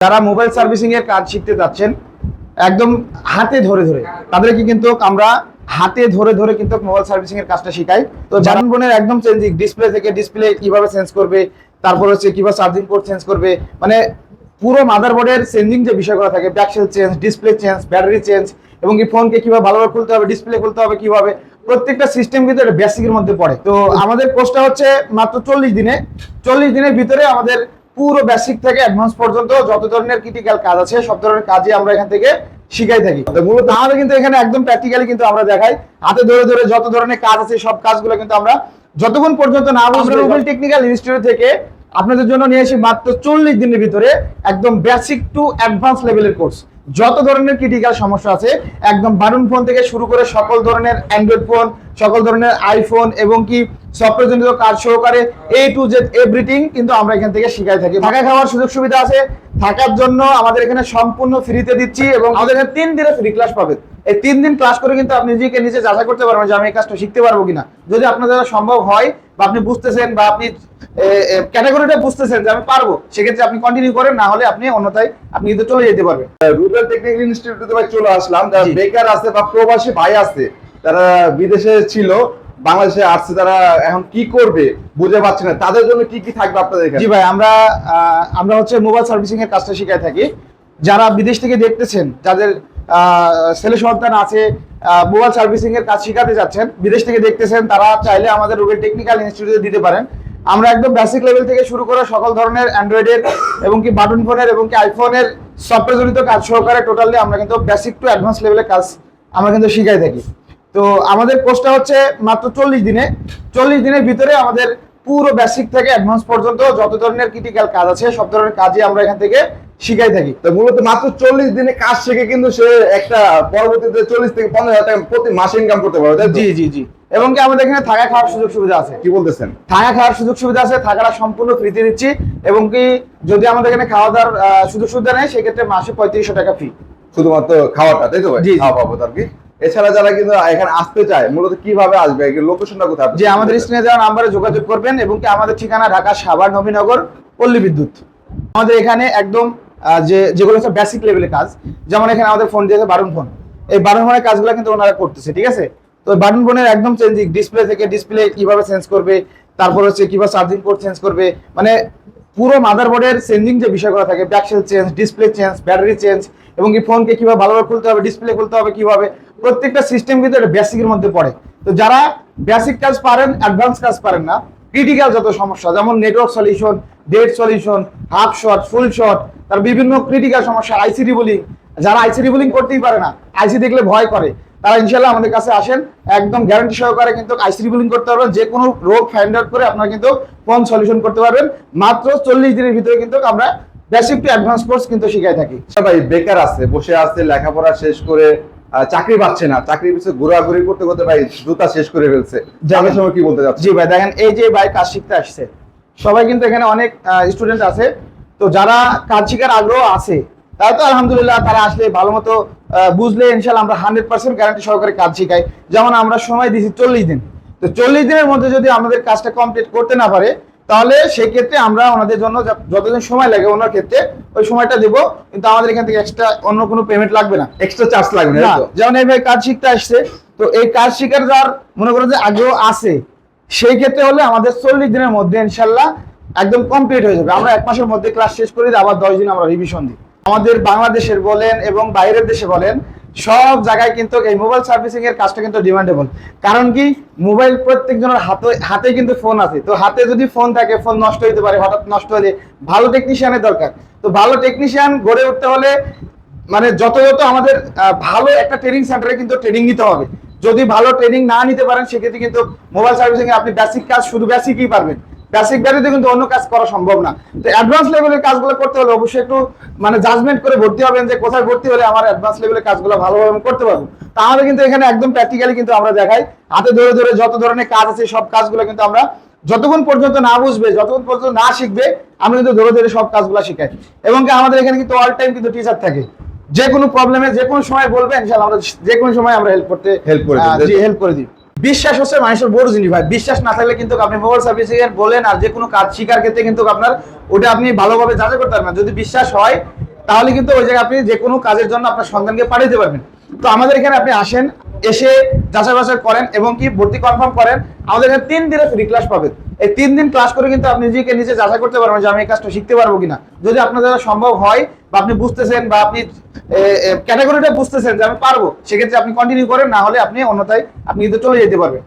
যারা mobile servicing এর কাজ শিখতে যাচ্ছেন একদম হাতে ধরে ধরে তাদেরকে কিন্তু আমরা হাতে ধরে ধরে কিন্তু মোবাইল সার্ভিসিং এর কাজটা শিখাই। তো জানুন বোনের একদম চেঞ্জিং ডিসপ্লে থেকে ডিসপ্লে কিভাবে চেঞ্জ করবে, তারপর হচ্ছে কিভাবে চার্জিং পোর্ট চেঞ্জ করবে, মানে পুরো মাদারবোর্ডের চেঞ্জিং যে বিষয়গুলো থাকে, back shell change, display change, battery change, এবং কি ফোনকে কিভাবে ভালোভাবে খুলতে হবে, ডিসপ্লে খুলতে হবে কিভাবে, প্রত্যেকটা সিস্টেম কিন্তু এটা বেসিকের মধ্যে পড়ে। তো আমাদের কোর্সটা হচ্ছে মাত্র 40 দিনের ভিতরে আমাদের পুরো বেসিক থেকে অ্যাডভান্স পর্যন্ত যত ধরনের ক্রিটিক্যাল কাজ আছে সব ধরনের কাজই আমরা এখান থেকে শিখাই থাকি। মূলত আমাদের কিন্তু এখানে একদম প্র্যাকটিক্যালি কিন্তু আমরা দেখাই, হাতে ধরে ধরে যত ধরনের কাজ আছে সব কাজগুলো কিন্তু আমরা যতক্ষণ পর্যন্ত না বুঝবো। মোবাইল টেকনিক্যাল ইনস্টিটিউট থেকে আপনাদের জন্য নিয়ে এসে মাত্র 40 দিনের ভিতরে একদম বেসিক টু অ্যাডভান্স লেভেলের কোর্স। যত ধরনের ক্রিটিক্যাল সমস্যা আছে একদম বাটন ফোন থেকে শুরু করে সকল ধরনের অ্যান্ড্রয়েড ফোন, সকল ধরনের আইফোন এবং কি সফটওয়্যার জনিত কাজ সহকারে A to Z এভরিথিং কিন্তু আমরা এখান থেকে শিখাই থাকি। থাকা খাওয়ার সুযোগ সুবিধা আছে, থাকার জন্য আমাদের এখানে সম্পূর্ণ ফ্রিতে দিচ্ছি এবং আমাদের এখানে 3 দিনের ফ্রি ক্লাস পাবেন। এই 3 দিন ক্লাস করে কিন্তু আপনি নিজেকে নিজে যাচাই করতে পারবেন যে আমি এই কাজটা শিখতে পারবো কিনা। যদি আপনার দ্বারা সম্ভব হয় বা আপনি বুঝতেছেন বা আপনি ক্যাটাগরিটা বুঝতেছেন যে আমি পারবো, সেক্ষেত্রে আপনি কন্টিনিউ করেন, না হলে আপনি অন্যথায় আপনি কিন্তু চলে যেতে পারবেন। রুবেল টেকনিক্যাল ইনস্টিটিউটে ভাই চলে আসলাম। যারা বেকার আছে বা প্রবাসী ভাই আছে, তারা বিদেশে ছিল, বাংলাদেশে আসছে, তারা এখন কি করবে বুঝে পাচ্ছে না, তাদের জন্য কি কি থাকবে আপনাদের এখানে? জি ভাই, আমরা হচ্ছে মোবাইল সার্ভিসিং এর কাজটা শিখাই থাকি। যারা বিদেশ থেকে দেখতেছেন, যাদের ছেলে সন্তান আছে, মোবাইল সার্ভিসিং এর কাজ শিখাতে যাচ্ছেন, বিদেশ থেকে দেখতেছেন, তারা চাইলে আমাদের রুবেল টেকনিক্যাল ইনস্টিটিউটে দিতে পারেন। আমরা একদম বেসিক লেভেল থেকে শুরু করে সকল ধরনের অ্যান্ড্রয়েডের এবং কি বাটন ফোনের এবং কি আইফোনের সফটওয়্যার জনিত কাজ সহকারে টোটালি আমরা কিন্তু বেসিক টু অ্যাডভান্স লেভেলের কাজ আমরা কিন্তু শিখাই থাকি। তো আমাদের কোর্সটা হচ্ছে মাত্র 40 দিনের ভিতরে আমাদের পুরো বেসিক থেকে অ্যাডভান্স পর্যন্ত যত ধরনের ক্রিটিক্যাল কাজ আছে সব ধরনের কাজই আমরা এখান থেকে শিখাই থাকি। তো মূলত মাত্র 40 দিনে কাজ শিখে কিন্তু সে একটা পরবর্তীতে 40 থেকে 15,000 টাকা প্রতি মাসে ইনকাম করতে পারবে, তাই তো? জি জি জি। এবং কি আমাদের এখানে থাকা খাওয়ার সুযোগ সুবিধা আছে। কি বলতেছেন? থাকা খাওয়ার সুযোগ সুবিধা আছে, থাকাটা সম্পূর্ণ ফ্রিতে দিচ্ছি। এবং কি যদি আমাদের এখানে খাওয়া দাওয়ার সুযোগ সুবিধা নেই, সেক্ষেত্রে মাসে 3500 টাকা ফি, শুধুমাত্র খাওয়াটা, তাই তো ভাই? জি, জি। খাওয়া পাবো তার কি? এছাড়া যারা কিন্তু এখানে আসতে চায় মূলত কিভাবে আসবে, লোকেশনটা কোথায়? যে আমাদের স্ক্রিনে দেওয়া নাম্বারে যোগাযোগ করবেন। এবং কি আমাদের ঠিকানা ঢাকা সাভার নবীনগর পল্লী বিদ্যুৎ। আমাদের এখানে একদম যেগুলো হচ্ছে বেসিক লেভেলের কাজ, যেমন এখানে আমাদের ফোন দিয়েছে বাটন ফোন, এই বাটন ফোনের কাজগুলো কিন্তু ওনারা করতেছে, ঠিক আছে? তো বাটন ফোনের একদম চেঞ্জিং ডিসপ্লে থেকে ডিসপ্লে কিভাবে চেঞ্জ করবে, তারপর হচ্ছে কিভাবে চার্জিং পোর্ট চেঞ্জ করবে, মানে পুরো মাদারবোর্ডের চেঞ্জিং যে বিষয়গুলো থাকে, back shell change, display change, battery change, এবং কি ফোনকে কিভাবে ভালোভাবে খুলতে হবে, ডিসপ্লে খুলতে হবে কিভাবে, প্রত্যেকটা সিস্টেম কিন্তু এটা বেসিকের মধ্যে পড়ে। তো যারা বেসিক কাজ পারেন, অ্যাডভান্স কাজ পারেন না, ক্রিটিক্যাল যত সমস্যা যেমন network solution, dead solution, half shot, full shot, তার বিভিন্ন ক্রিটিক্যাল সমস্যা, আইসি রিবুলিং, যারা আইসি রিবুলিং করতেই পারে না, আইসি দেখলে ভয় করে, তারা ইনশাল্লাহ আমাদের কাছে আসেন, একদম গ্যারান্টি সহকারে কিন্তু আইসি রিবুলিং করতে পারবেন, যে কোনো রোগ ফাইন্ড আউট করে আপনারা কিন্তু ফোন সলিউশন করতে পারবেন। মাত্র 40 দিনের ভিতরে কিন্তু আমরা বেসিক টু অ্যাডভান্স কোর্স কিন্তু শিখাই থাকি। ভাই বেকার আছে, বসে আছে, লেখাপড়া শেষ করে চাকরি পাচ্ছে না, চাকরির পিছনে ঘোরাঘুরি করতে করতে ভাই জুতা শেষ করে ফেলছে, যাদের সময় কি বলতে যাচ্ছে? জি ভাই, দেখেন এই যে ভাই কাজ শিখতে আসছে, সবাই কিন্তু এখানে অনেক স্টুডেন্ট আছে। তো যারা কাজ শিখার আগ্রহ আছে তারা তো আলহামদুলিল্লাহ, তারা আসলে ভালো মতো বুঝলে ইনশাল্লাহ আমরা 100% গ্যারান্টি সহকারে কাজ শিখাই। যেমন আমরা সময় দিচ্ছি 40 দিন। তো 40 দিনের মধ্যে যদি আমাদের কাজটা কমপ্লিট করতে না পারে, তাহলে সেই ক্ষেত্রে আমরা ওনাদের জন্য যতদিন সময় লাগে ওনার ক্ষেত্রে ওই সময়টা দেব, কিন্তু আমাদের এখান থেকে এক্সট্রা অন্য কোনো পেমেন্ট লাগবে না, এক্সট্রা চার্জ লাগবে না। যেমন এই ভাই কাজ শিখতে আসছে, তো এই কাজ শিখার যার মনে করেন যে আগ্রহ আছে, সেই ক্ষেত্রে হলে আমাদের 40 দিনের মধ্যে ইনশাল্লাহ একদম কমপ্লিট হয়ে যাবে। আমরা 1 মাসের মধ্যে ক্লাস শেষ করে দিই, আবার 10 দিন আমরা রিভিশন দিই। আমাদের বাংলাদেশের বলেন এবং বাইরের দেশে বলেন, সব জায়গায় কিন্তু এই মোবাইল সার্ভিসিং এর কাজটা কিন্তু ডিমান্ডেবল। কারণ কি, মোবাইল প্রত্যেকজনের হাতে কিন্তু ফোন আছে। তো হাতে যদি ফোন থাকে, ফোন নষ্ট হতে পারে, হঠাৎ নষ্ট হলে ভালো টেকনিশিয়ানের দরকার। তো ভালো টেকনিশিয়ান গড়ে উঠতে হলে মানে যত আমাদের ভালো একটা ট্রেনিং সেন্টারে কিন্তু ট্রেনিং নিতে হবে। যদি ভালো ট্রেনিং না নিতে পারেন, সেক্ষেত্রে কিন্তু মোবাইল সার্ভিসিং এ আপনি বেসিক কাজ শুধু বেসিকই পারবেন, বেসিক ব্যতীত কিন্তু অন্য কাজ করা সম্ভব না। তো অ্যাডভান্স লেভেলের কাজগুলো করতে হলে অবশ্যই একটু মানে জাজমেন্ট করে ভর্তি হবেন যে কোথায় ভর্তি হলে আমার অ্যাডভান্স লেভেলের কাজগুলো ভালোভাবে আমি করতে পারবো। তা আমাদের কিন্তু এখানে একদম প্র্যাকটিক্যালি কিন্তু আমরা দেখাই, হাতে ধরে ধরে যত ধরনের কাজ আছে সব কাজগুলো কিন্তু আমরা যতক্ষণ পর্যন্ত না বুঝবে, যতক্ষণ পর্যন্ত না শিখবে, আমরা কিন্তু ধরে ধরে সব কাজগুলো শিখাই। এবং কি আমাদের এখানে কিন্তু অল টাইম কিন্তু টিচার থাকে, যে কোনো প্রবলেমে যে কোনো সময় বলবে, ইনশাআল্লাহ আমরা যে কোনো সময় আমরা হেল্প করে দিই। বিশ্বাস হচ্ছে মানুষের বড় জিনিস ভাই। বিশ্বাস না থাকলে কিন্তু আপনি মোবাইল সার্ভিসিং এর বলেন আর যে কোনো কাজ শিকার ক্ষেত্রে কিন্তু আপনার ওটা আপনি ভালোভাবে যাচাই করতে পারবেন। যদি বিশ্বাস হয় তাহলে কিন্তু ওই জায়গায় আপনি যে কোনো কাজের জন্য আপনার সন্তানকে পাঠাতে পারবেন। তো আমাদের এখানে আপনি আসেন, এসে যাচাই বাছাই করেন এবং কি ভর্তি কনফার্ম করেন। আমাদের এখানে 3 দিনের ফ্রি ক্লাস পাবেন। এই 3 দিন ক্লাস করে কিন্তু আপনি নিজেকে নিজে যাচাই করতে পারবেন যে আমি এই কাজটা শিখতে পারবো কিনা। যদি আপনার দ্বারা সম্ভব হয় বা আপনি বুঝতেছেন বা আপনি ক্যাটাগরিটা বুঝতেছেন যে আমি পারবো, সেক্ষেত্রে আপনি কন্টিনিউ করেন, না হলে আপনি অন্যথায় আপনি কিন্তু চলে যেতে পারবেন।